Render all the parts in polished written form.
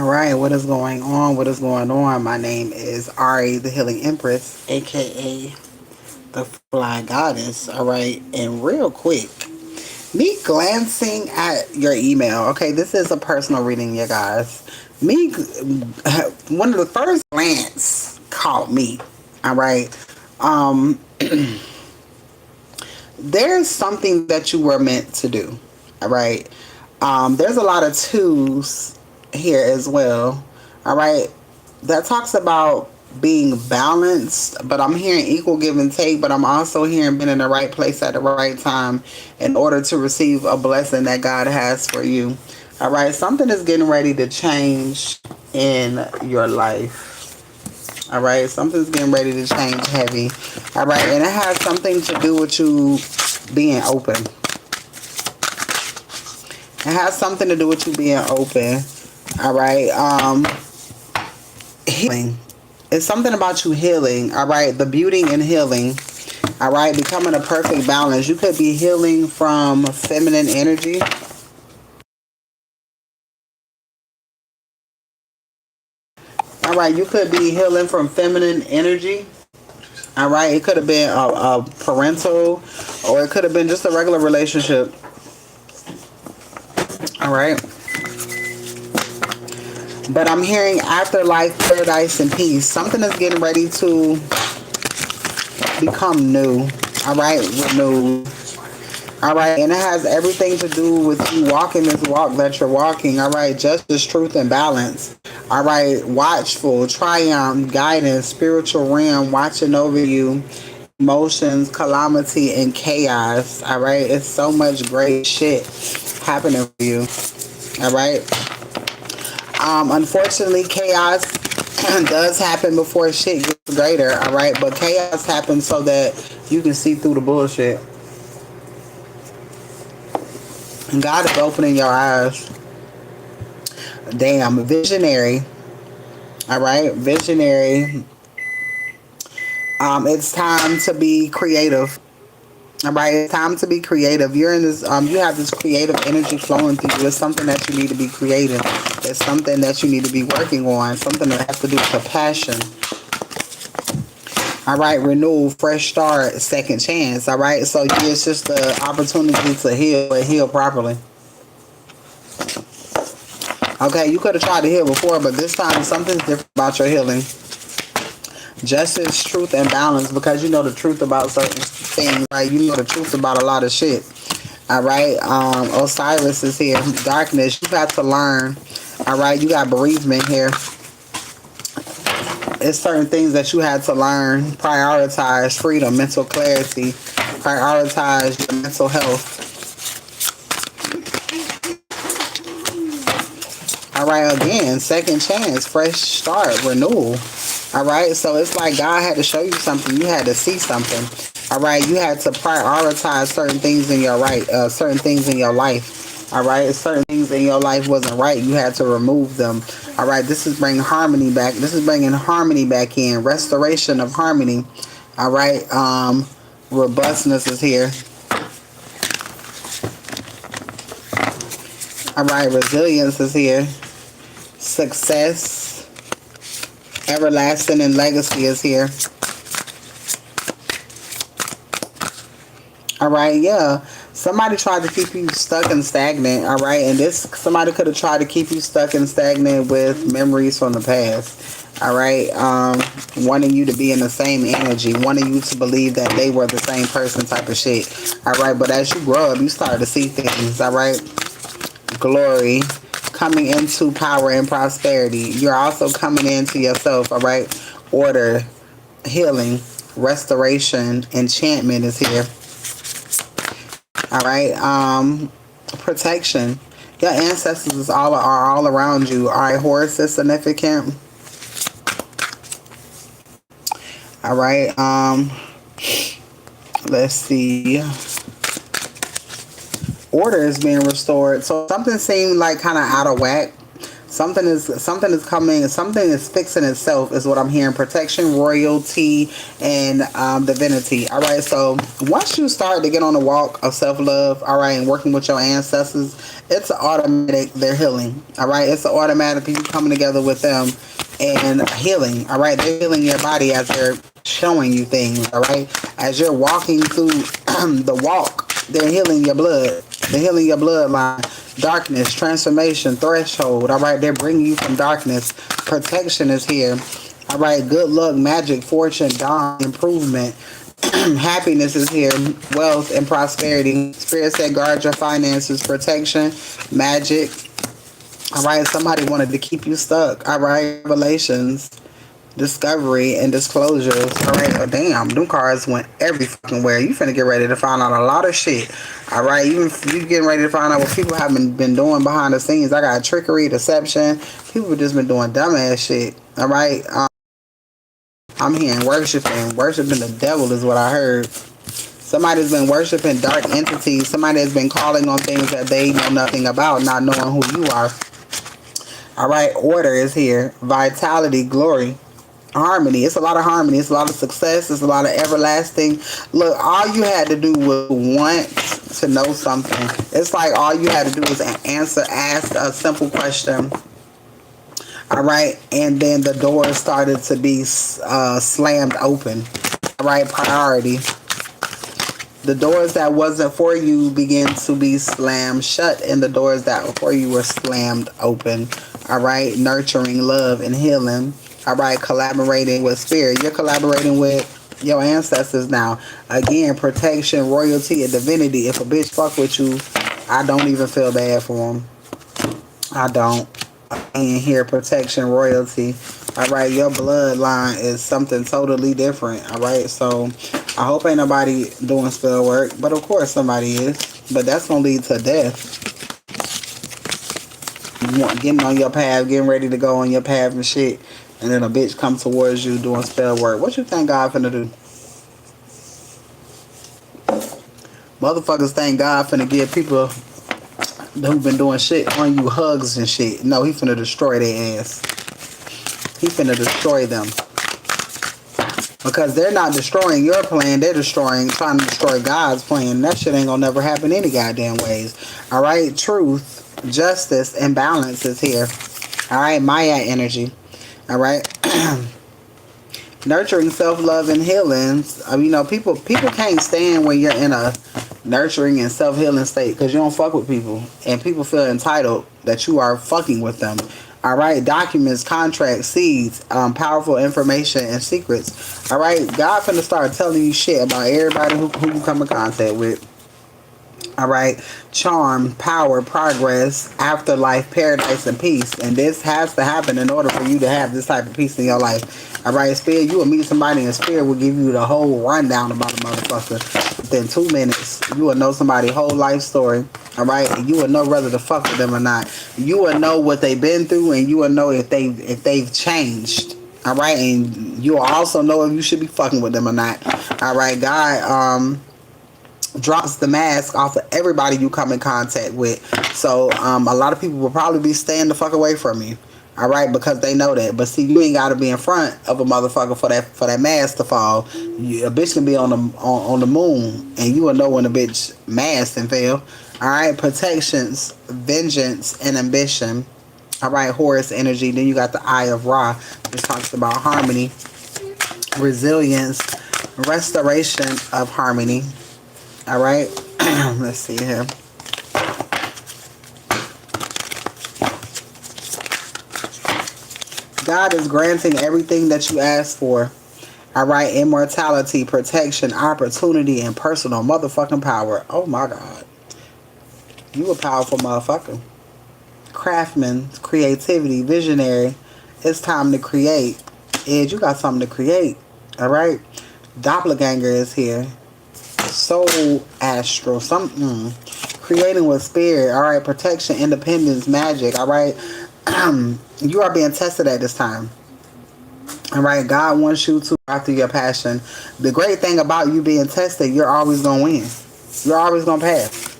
All right, what is going on? What is going on? My name is Ari, the Healing Empress, aka the Fly Goddess. All right, and real quick, me glancing at your email. Okay, this is a personal reading, you guys. Me, one of the first glance caught me. All right, um, there's something that you were meant to do. All right, there's a lot of twos here as well. All right, that talks about being balanced, but I'm hearing equal give and take, but I'm also hearing being in the right place at the right time in order to receive a blessing that God has for you. All right, something is getting ready to change in your life. All right, something's getting ready to change heavy. All right, and it has something to do with you being open. It has something to do with you being open. All right. Healing. It's something about you healing. All right. The beauty in healing. All right. Becoming a perfect balance. You could be healing from feminine energy. All right. You could be healing from feminine energy. All right. It could have been a parental, or it could have been just a regular relationship. All right. But I'm hearing afterlife, paradise, and peace. Something is getting ready to become new. All right, renewed. All right, and it has everything to do with you walking this walk that you're walking. All right, justice, truth, and balance. All right, watchful, triumph, guidance, spiritual realm watching over you, emotions, calamity, and chaos. All right, it's so much great shit happening for you. All right. Unfortunately, chaos does happen before shit gets greater, all right? But chaos happens so that you can see through the bullshit. And God is opening your eyes. Damn, visionary, all right? Visionary. It's time to be creative. All right, it's time to be creative. You're in this. You have this creative energy flowing through you. It's something that you need to be creative. It's something that you need to be working on. Something that has to do with passion. All right, renewal, fresh start, second chance. All right, so it's just the opportunity to heal, but heal properly. Okay, you could have tried to heal before, but this time something's different about your healing. Justice, truth, and balance, because you know the truth about certain things, right? You know the truth about a lot of shit. All right. Osiris is here. Darkness. You got to learn. All right. You got bereavement here. It's certain things that you had to learn. Prioritize freedom, mental clarity. Prioritize your mental health. All right. Again, second chance, fresh start, renewal. All right, so it's like God had to show you something. You had to see something. All right, you had to prioritize certain things in your certain things in your life. All right, certain things in your life wasn't right. You had to remove them. All right, this is bringing harmony back. This is bringing harmony back in. Restoration of harmony. All right, robustness is here. All right, resilience is here. Success. Everlasting and legacy is here. All right, yeah. Somebody tried to keep you stuck and stagnant, all right? And this somebody could have tried to keep you stuck and stagnant with memories from the past. All right, wanting you to be in the same energy, wanting you to believe that they were the same person type of shit. All right, but as you grow up, you start to see things, all right? Glory. Coming into power and prosperity. You're also coming into yourself, all right? Order, healing, restoration, enchantment is here. All right. Protection. Your ancestors are all around you. All right. Horus is significant. All right. Let's see. Order is being restored. So something seemed like kind of out of whack. Something is coming. Something is fixing itself is what I'm hearing. Protection, royalty, and divinity. All right. So once you start to get on the walk of self love, all right, and working with your ancestors, it's automatic. They're healing. All right. It's automatic you coming together with them and healing. All right. They're healing your body as they're showing you things. All right. As you're walking through the walk, they're healing your blood. They're healing your bloodline. Darkness, transformation, threshold. All right, they're bringing you from darkness. Protection is here. All right, good luck, magic, fortune, dawn, improvement. Happiness is here. Wealth and prosperity. Spirit said guard your finances. Protection, magic. All right, somebody wanted to keep you stuck. All right, revelations, discovery, and disclosures. All right, oh damn, them cards went every fucking where. You finna get ready to find out a lot of shit. All right, even if you getting ready to find out what people have been doing behind the scenes. I got trickery, deception. People just been doing dumbass shit. All right, I'm hearing worshiping the devil is what I heard. Somebody's been worshiping dark entities. Somebody has been calling on things that they know nothing about, not knowing who you are. All right, order is here. Vitality, glory, harmony. It's a lot of harmony. It's a lot of success. It's a lot of everlasting. Look, all you had to do was want to know something. It's like all you had to do was ask a simple question. All right, and then the doors started to be slammed open. All right, priority. The doors that wasn't for you began to be slammed shut, and the doors that were for you were slammed open. All right, nurturing, love, and healing. All right, collaborating with spirit. You're collaborating with your ancestors now. Again, protection, royalty, and divinity. If a bitch fuck with you, I don't even feel bad for them. I don't. And here, protection, royalty. All right, your bloodline is something totally different. All right, so I hope ain't nobody doing spell work, but of course somebody is. But that's gonna lead to death. You want getting on your path, getting ready to go on your path and shit, and then a bitch come towards you doing spell work. What you think God finna do? Motherfuckers think God finna give people who've been doing shit on you hugs and shit. No, he finna destroy their ass. He finna destroy them. Because they're not destroying your plan, they're trying to destroy God's plan. That shit ain't gonna never happen any goddamn ways. Alright, truth, justice, and balance is here. Alright, Maya energy. Alright. Nurturing, self-love, and healing. You know, people can't stand when you're in a nurturing and self-healing state because you don't fuck with people. And people feel entitled that you are fucking with them. All right, documents, contracts, seeds, powerful information, and secrets. All right, God finna start telling you shit about everybody who you come in contact with. All right, charm, power, progress, afterlife, paradise, and peace. And this has to happen in order for you to have this type of peace in your life. All right, Spirit, you will meet somebody and Spirit will give you the whole rundown about a motherfucker. Within 2 minutes, you will know somebody's whole life story. All right, and you will know whether to fuck with them or not. You will know what they've been through, and you will know if they've changed. All right, and you will also know if you should be fucking with them or not. All right, God drops the mask off of everybody you come in contact with. So a lot of people will probably be staying the fuck away from you. All right, because they know that. But see, you ain't got to be in front of a motherfucker for that mask to fall. A bitch can be on the moon, and you will know when a bitch mask and fell. All right, protections, vengeance, and ambition. All right, Horus energy. Then you got the Eye of Ra, which talks about harmony, resilience, restoration of harmony. All right, let's see here. God is granting everything that you asked for. All right, immortality, protection, opportunity, and personal motherfucking power. Oh my God. You a powerful motherfucker. Craftsman, creativity, visionary. It's time to create. Ed, you got something to create. All right. Doppelganger is here. Soul astral. Creating with spirit. All right. Protection, independence, magic. All right. You are being tested at this time. All right. God wants you to after your passion. The great thing about you being tested, you're always going to win. You're always going to pass.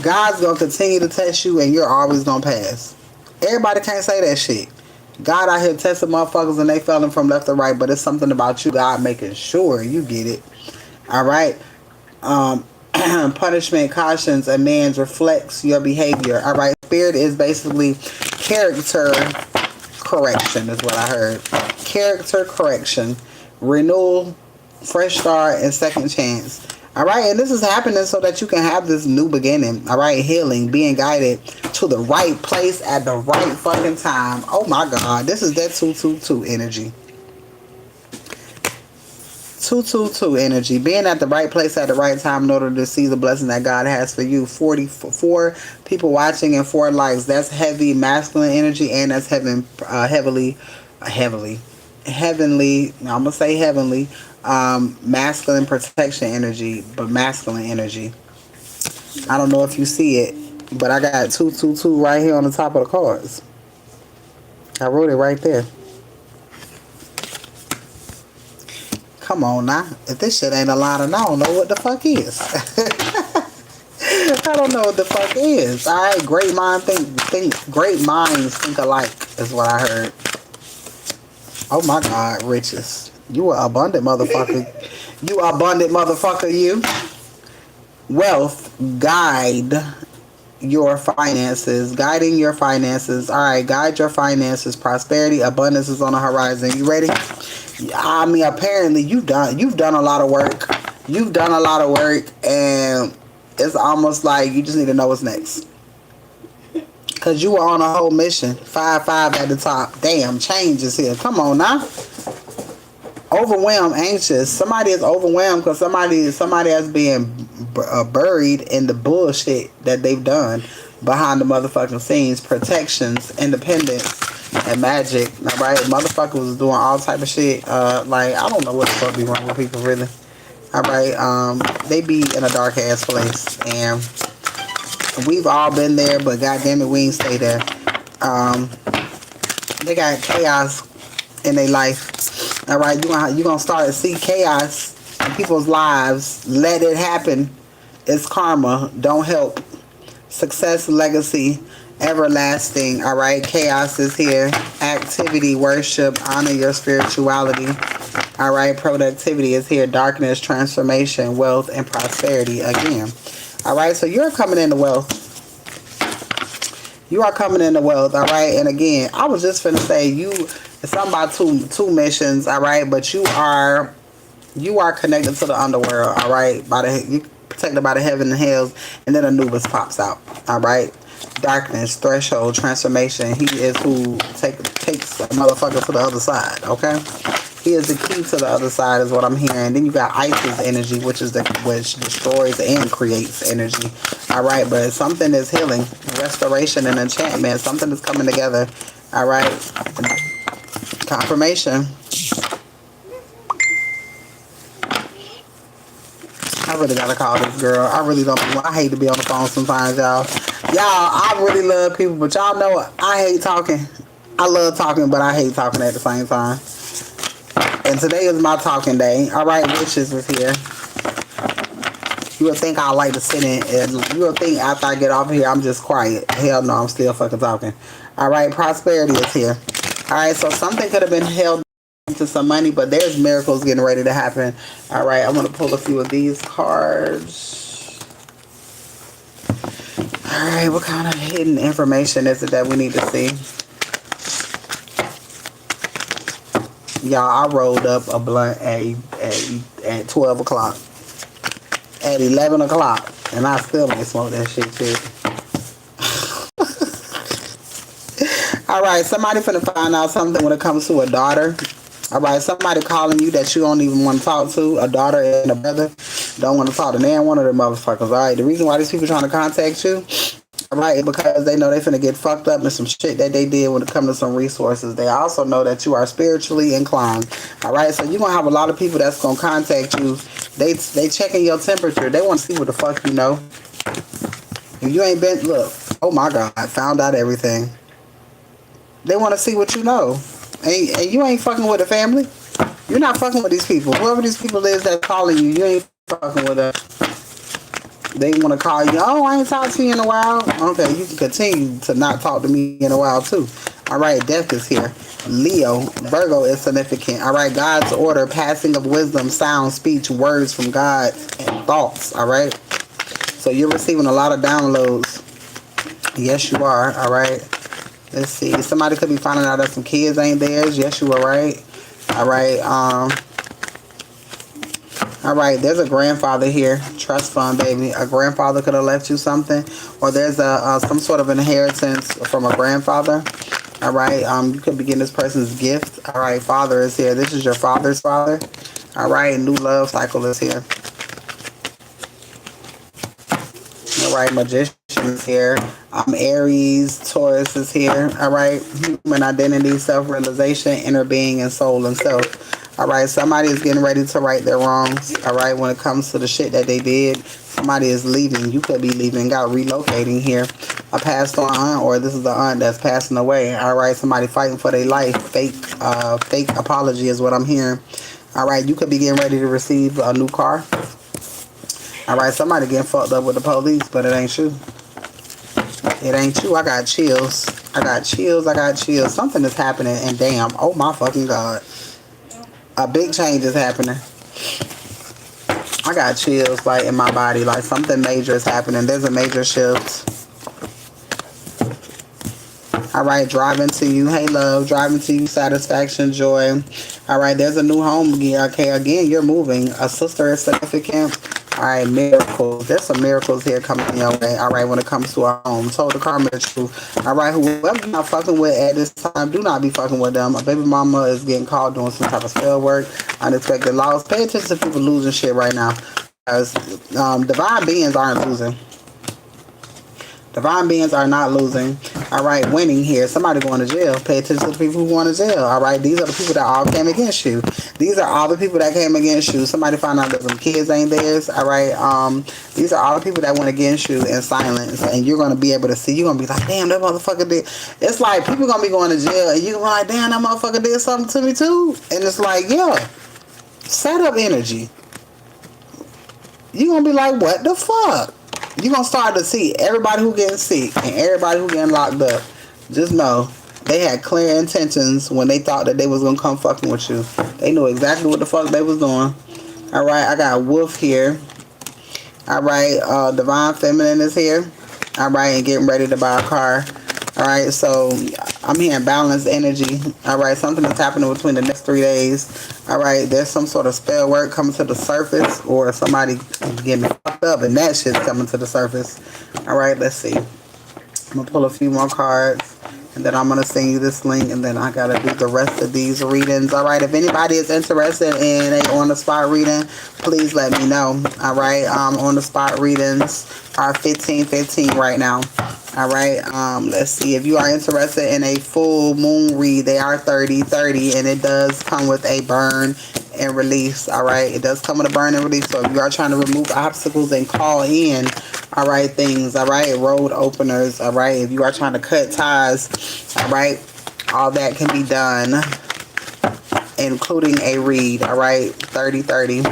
God's gonna continue to test you and you're always gonna pass. Everybody can't say that shit. God out here testing motherfuckers and they falling from left to right, but it's something about you, God, making sure you get it. Alright? Punishment cautions a man's reflects your behavior. Alright? Spirit is basically character correction, is what I heard. Character correction. Renewal, fresh start, and second chance. Alright, and this is happening so that you can have this new beginning. Alright, healing, being guided to the right place at the right fucking time. Oh my God, this is that 222 energy. 222 energy. Being at the right place at the right time in order to see the blessing that God has for you. 44 people watching and 4 likes. That's heavy masculine energy, and that's heavenly, I'm gonna say heavenly, masculine protection energy, but masculine energy. I don't know if you see it, but I got 222 right here on the top of the cards. I wrote it right there. Come on now. If this shit ain't a lot, I don't know what the fuck is. I don't know what the fuck is. Alright, great minds think alike is what I heard. Oh my God, riches. You are abundant motherfucker. You abundant motherfucker, you. Wealth, guide your finances. Guiding your finances. Alright, guide your finances. Prosperity, abundance is on the horizon. You ready? I mean, apparently you've done a lot of work. You've done a lot of work, and it's almost like you just need to know what's next. Because you were on a whole mission. 5-5 at the top. Damn, change is here. Come on now. Overwhelmed, anxious. Somebody is overwhelmed because somebody has been buried in the bullshit that they've done behind the motherfucking scenes. Protections, independence, and magic. Alright, motherfucker was doing all type of shit. Like, I don't know what the fuck be wrong with people, really. Alright, they be in a dark ass place, and we've all been there, but goddamn it, we ain't stay there. They got chaos in their life. Alright, you gonna start to see chaos in people's lives. Let it happen. It's karma. Don't help. Success, legacy, everlasting. Alright, chaos is here. Activity, worship, honor your spirituality. Alright, productivity is here. Darkness, transformation, wealth, and prosperity again. Alright, so you're coming into wealth. You are coming into wealth, alright? And again, I was just finna say it's something about two missions, alright? But you are connected to the underworld, alright? You protected by the heaven and hells, and then Anubis pops out, alright? Darkness, threshold, transformation. He is who takes a motherfucker to the other side, okay? He is the key to the other side is what I'm hearing. Then you got Isis energy, which destroys and creates energy. Alright, but something is healing. Restoration and enchantment. Something is coming together. Alright. Confirmation. I really gotta call this girl. I really don't. I hate to be on the phone sometimes, y'all. I really love people, but y'all know I hate talking. I love talking, but I hate talking at the same time. And today is my talking day. Alright, Witches is here. You would think I like to sit in, and you would think after I get off here, I'm just quiet. Hell no, I'm still fucking talking. Alright, prosperity is here. Alright, so something could have been held into some money, but there's miracles getting ready to happen. Alright, I'm going to pull a few of these cards. Alright, what kind of hidden information is it that we need to see? Y'all, I rolled up a blunt at 12 o'clock. At 11 o'clock. And I still ain't smoked that shit, too. Alright, somebody finna find out something when it comes to a daughter. Alright, somebody calling you that you don't even want to talk to. A daughter and a brother don't want to talk to neither one of them motherfuckers. Alright, the reason why these people trying to contact you, alright, because they know they finna get fucked up in some shit that they did when it comes to some resources. They also know that you are spiritually inclined. Alright, so you're gonna have a lot of people that's gonna contact you. They checking your temperature. They want to see what the fuck you know. If you ain't been, look, oh my God, I found out everything. They want to see what you know. And you ain't fucking with the family. You're not fucking with these people. Whoever these people is that's calling you, you ain't fucking with us. They want to call you. Oh, I ain't talked to you in a while. Okay, you can continue to not talk to me in a while too. All right, death is here. Leo, Virgo is significant. All right, God's order, passing of wisdom, sound, speech, words from God, and thoughts. All right. So you're receiving a lot of downloads. Yes, you are. All right. Let's see. Somebody could be finding out that some kids ain't theirs. Yes, you are right. All right. All right. There's a grandfather here. Trust fund, baby. A grandfather could have left you something, or there's a some sort of inheritance from a grandfather. All right. You could be getting this person's gift. All right. Father is here. This is your father's father. All right. New love cycle is here. All right. Magician is here. Aries, Taurus is here. All right. Human identity, self-realization, inner being, and soul and self. All right. Somebody is getting ready to right their wrongs. All right. When it comes to the shit that they did, somebody is leaving. You could be leaving. Got relocating here. A passed on aunt, or this is the aunt that's passing away. All right. Somebody fighting for their life. Fake apology is what I'm hearing. All right. You could be getting ready to receive a new car. All right. Somebody getting fucked up with the police, but it ain't you. It ain't you. I got chills. I got chills. I got chills. Something is happening, and damn, oh my fucking God. A big change is happening. I got chills, like, in my body. Like, something major is happening. There's a major shift. All right, driving to you. Hey, love. Driving to you. Satisfaction, joy. All right, there's a new home. Okay, again, you're moving. A sister is significant. All right, miracles. There's some miracles here coming your way. All right, when it comes to a home. Told the karma the truth. All right, whoever you're not fucking with at this time, do not be fucking with them. A baby mama is getting called doing some type of spell work. Unexpected loss. Pay attention to people losing shit right now. Because divine beings aren't losing. Divine beings are not losing. All right, winning here. Somebody going to jail. Pay attention to the people who going to jail. All right, these are the people that all came against you. These are all the people that came against you. Somebody found out that some kids ain't theirs. All right, these are all the people that went against you in silence, and you're going to be able to see. You're going to be like, damn, that motherfucker did. It's like people going to be going to jail, and you're going to be like, damn, that motherfucker did something to me too. And it's like, yeah, set up energy. You're going to be like, what the fuck? You're going to start to see everybody who getting sick and everybody who getting locked up. Just know they had clear intentions when they thought that they was going to come fucking with you. They knew exactly what the fuck they was doing. All right, I got Wolf here. All right, Divine Feminine is here. All right, and getting ready to buy a car. All right, so I'm hearing balanced energy. All right, something is happening between the next 3 days. All right, there's some sort of spell work coming to the surface, or somebody getting fucked up and that shit's coming to the surface. All right, let's see. I'm going to pull a few more cards, and then I'm going to send you this link, and then I got to do the rest of these readings. All right, if anybody is interested in a on-the-spot reading, please let me know. All right, on-the-spot readings are 15-15 right now. All right, let's see. If you are interested in a full moon read, they are 30-30, and it does come with a burn and release. All right, it does come with a burn and release. So if you are trying to remove obstacles and call in, all right, things, all right, road openers, all right, if you are trying to cut ties, all right, all that can be done, including a read. All right, 30-30.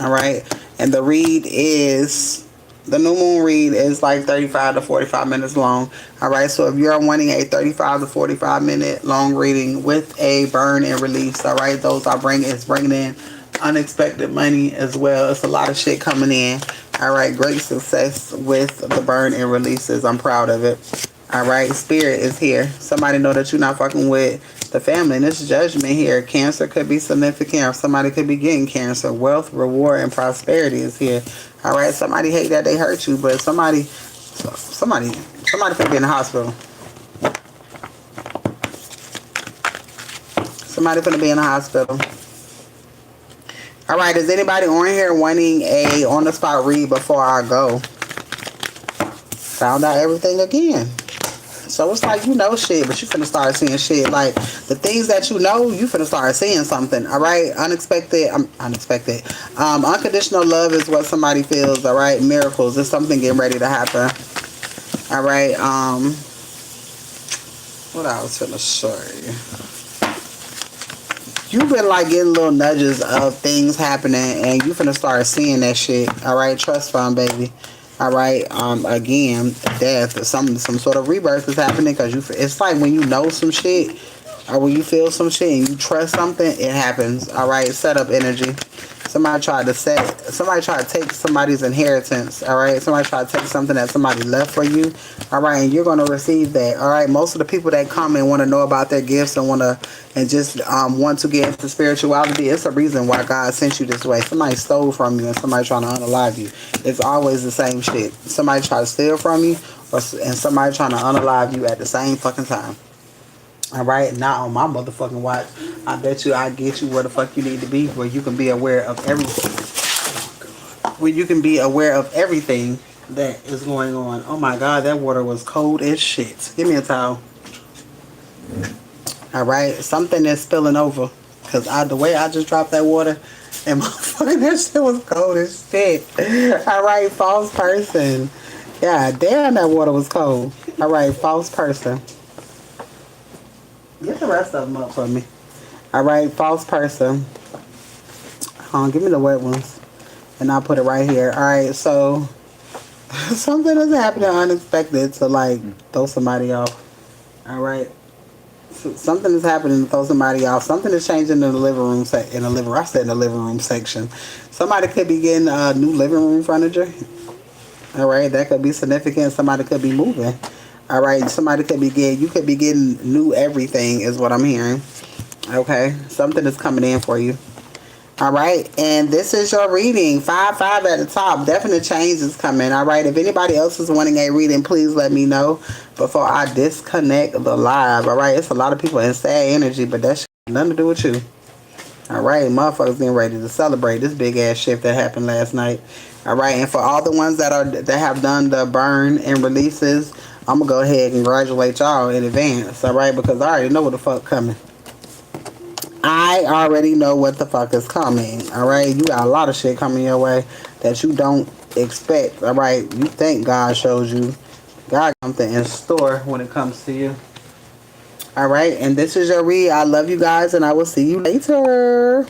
All right, and the read is... The new moon read is like 35 to 45 minutes long. All right, so if you're wanting a 35 to 45 minute long reading with a burn and release, all right, those are bringing in unexpected money as well. It's a lot of shit coming in. All right, great success with the burn and releases. I'm proud of it. All right, Spirit is here. Somebody know that you're not fucking with the family. And this judgment here. Cancer could be significant, or somebody could be getting cancer. Wealth, reward, and prosperity is here. All right, somebody hate that they hurt you, but somebody could be in the hospital. Somebody finna be in the hospital. All right, is anybody on here wanting a on-the-spot read before I go? Found out everything again. So it's like, you know shit, but you finna start seeing shit. Like, the things that you know, you finna start seeing something. All right? Unconditional love is what somebody feels. All right? Miracles. There's something getting ready to happen. All right? What I was finna show you. you've been like getting little nudges of things happening, and you finna start seeing that shit. All right, trust fund, baby. All right. Again, death, some sort of rebirth is happening because you. It's like when you know some shit, or when you feel some shit and you trust something, it happens. All right. Set up energy. Somebody tried to take somebody's inheritance, all right? Somebody tried to take something that somebody left for you, all right? And you're going to receive that, all right? Most of the people that come and want to know about their gifts and want to get into spirituality, it's a reason why God sent you this way. Somebody stole from you and somebody trying to unalive you. It's always the same shit. Somebody try to steal from you and somebody trying to unalive you at the same fucking time. All right, not on my motherfucking watch. I bet you I get you where the fuck you need to be, where you can be aware of everything. Where you can be aware of everything that is going on. Oh my God, that water was cold as shit. Give me a towel. All right, something is spilling over, cause the way I just dropped that water, and motherfucking that shit was cold as shit. All right, false person. Yeah, damn, that water was cold. All right, false person. Get the rest of them up for me. All right, false person. Give me the wet ones. And I'll put it right here. All right, so something is happening unexpected to like throw somebody off. All right. So something is happening to throw somebody off. Something is changing in the living room. I said in the living room section. Somebody could be getting new living room furniture. All right, that could be significant. Somebody could be moving. All right, you could be getting new everything is what I'm hearing. Okay, something is coming in for you. All right, and this is your reading. 5-5 at the top. Definite change is coming. All right, if anybody else is wanting a reading, please let me know before I disconnect the live. All right, it's a lot of people in sad energy, but that shit has nothing to do with you. All right, motherfuckers getting ready to celebrate this big ass shift that happened last night. All right, and for all the ones that have done the burn and releases, I'm gonna go ahead and congratulate y'all in advance. All right, because I already know what the fuck coming. I already know what the fuck is coming. All right, you got a lot of shit coming your way that you don't expect. All right, you think God shows you. God got something in store when it comes to you. All right, and this is your read. I love you guys, and I will see you later.